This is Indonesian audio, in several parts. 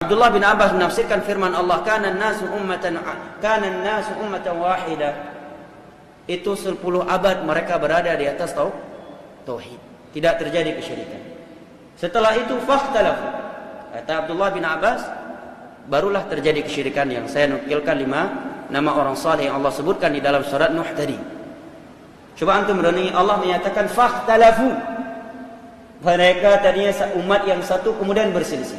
Abdullah bin Abbas menafsirkan firman Allah, kana an-nasu ummatan wahidah. Itu 10 abad mereka berada di atas tauhid, tidak terjadi kesyirikan. Setelah itu fakhtalafu. Kata Abdullah bin Abbas, barulah terjadi kesyirikan yang saya nukilkan 5 nama orang saleh yang Allah sebutkan di dalam surat Nuh tadi. Coba antum renungi, Allah menyatakan fakhtalafu. Mereka tadinya umat yang satu kemudian berselisih.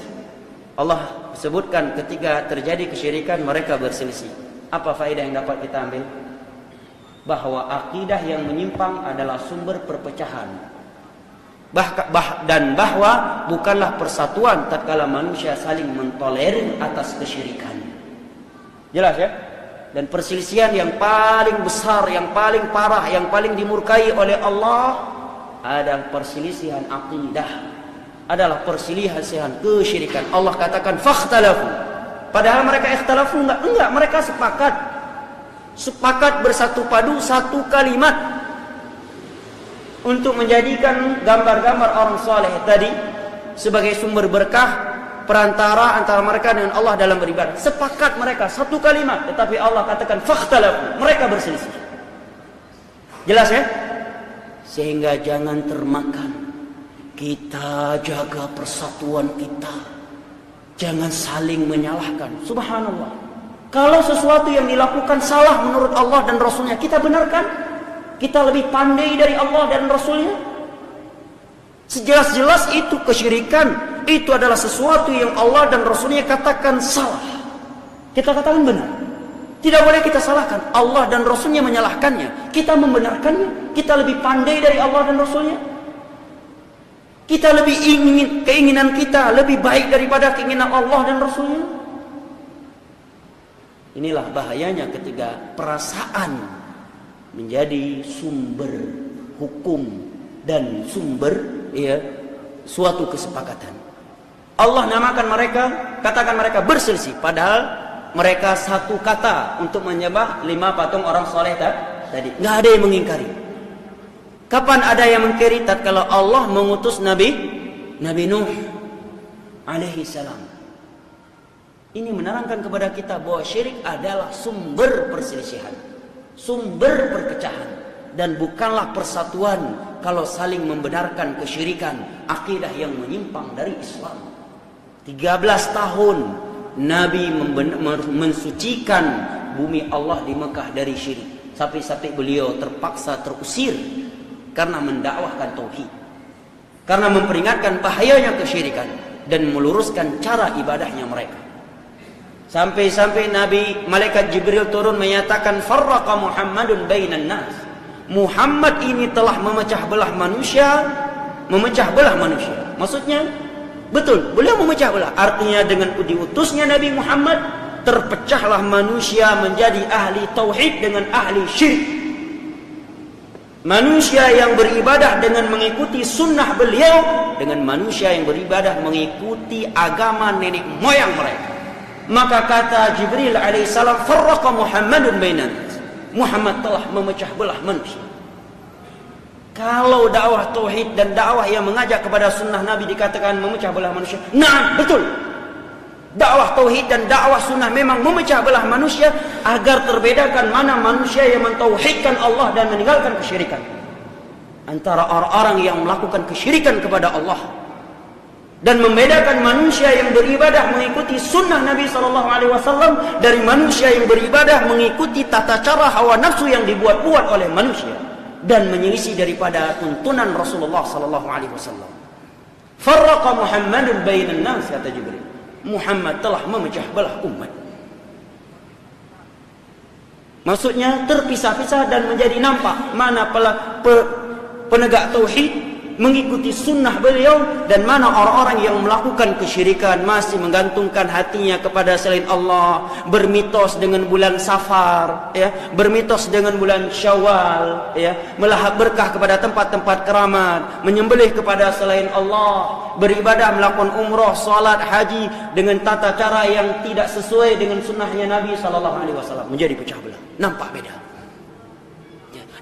Allah sebutkan ketika terjadi kesyirikan mereka berselisih. Apa faedah yang dapat kita ambil? Bahwa akidah yang menyimpang adalah sumber perpecahan. Dan bahwa bukanlah persatuan tatkala manusia saling mentolerir atas kesyirikan. Jelas ya? Dan perselisihan yang paling besar, yang paling parah, yang paling dimurkai oleh Allah adalah perselisihan akidah. Adalah perselisihan kesyirikan. Allah katakan fakhtalafu. Padahal mereka ikhtalafu enggak, mereka sepakat bersatu padu satu kalimat untuk menjadikan gambar-gambar orang saleh tadi sebagai sumber berkah, perantara antara mereka dengan Allah dalam beribadah. Sepakat mereka satu kalimat, tetapi Allah katakan fakhtalafu, mereka berselisih. Jelas ya? Sehingga jangan termakan. Kita jaga persatuan kita. Jangan saling menyalahkan. Subhanallah. Kalau sesuatu yang dilakukan salah menurut Allah dan Rasulnya, kita benarkan. Kita lebih pandai dari Allah dan Rasulnya. Sejelas-jelas itu kesyirikan. Itu adalah sesuatu yang Allah dan Rasulnya katakan salah. Kita katakan benar. Tidak boleh kita salahkan. Allah dan Rasulnya menyalahkannya. Kita membenarkannya. Kita lebih pandai dari Allah dan Rasulnya. Kita lebih ingin, keinginan kita lebih baik daripada keinginan Allah dan Rasulnya. Inilah bahayanya ketika perasaan menjadi sumber hukum dan sumber suatu kesepakatan. Allah namakan mereka, katakan mereka berselisih, padahal mereka satu kata untuk menyembah 5 patung orang soleh tadi. Nggak ada yang mengingkari. Kapan ada yang mengingkari? Tatkala Allah mengutus Nabi Nuh alaihi salam. Ini menerangkan kepada kita bahwa syirik adalah sumber perselisihan, sumber perpecahan, dan bukanlah persatuan kalau saling membenarkan kesyirikan, akidah yang menyimpang dari Islam. 13 tahun Nabi mensucikan bumi Allah di Mekah dari syirik, sampai beliau terpaksa terusir karena mendakwahkan tauhid, karena memperingatkan bahayanya kesyirikan dan meluruskan cara ibadahnya mereka. Sampai Nabi malaikat Jibril turun menyatakan farraqa Muhammadun bainan nas. Muhammad ini telah memecah belah manusia. Maksudnya betul, beliau memecah belah. Artinya dengan diutusnya Nabi Muhammad terpecahlah manusia menjadi ahli tauhid dengan ahli syirik. Manusia yang beribadah dengan mengikuti sunnah beliau dengan manusia yang beribadah mengikuti agama nenek moyang mereka. Maka kata Jibril alaihissalam, farraqa Muhammadun bainan nas. Muhammad telah memecah belah manusia. Kalau dakwah tauhid dan dakwah yang mengajak kepada sunnah Nabi dikatakan memecah belah manusia, nah betul. Dakwah tauhid dan dakwah sunnah memang memecah belah manusia agar terbedakan mana manusia yang mentauhidkan Allah dan meninggalkan kesyirikan. Antara orang-orang yang melakukan kesyirikan kepada Allah dan membedakan manusia yang beribadah mengikuti sunnah Nabi SAW dari manusia yang beribadah mengikuti tata cara hawa nafsu yang dibuat-buat oleh manusia dan menyelisih daripada tuntunan Rasulullah SAW. Farraqa Muhammadun bainan nas, kata Jibril. Muhammad telah memecah belah umat. Maksudnya terpisah-pisah dan menjadi nampak mana penegak tauhid mengikuti sunnah beliau dan mana orang-orang yang melakukan kesyirikan, masih menggantungkan hatinya kepada selain Allah, bermitos dengan bulan Safar, bermitos dengan bulan Syawal, melahap berkah kepada tempat-tempat keramat, menyembelih kepada selain Allah, beribadah, melakukan umrah, salat, haji dengan tata cara yang tidak sesuai dengan sunnahnya Nabi SAW, menjadi pecah belah, nampak beda.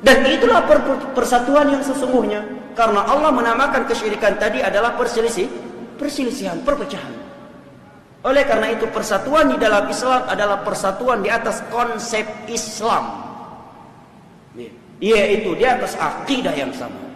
Dan itulah persatuan yang sesungguhnya, karena Allah menamakan kesyirikan tadi adalah perselisihan, perpecahan. Oleh karena itu persatuan di dalam Islam adalah persatuan di atas konsep Islam, yaitu di atas akidah yang sama.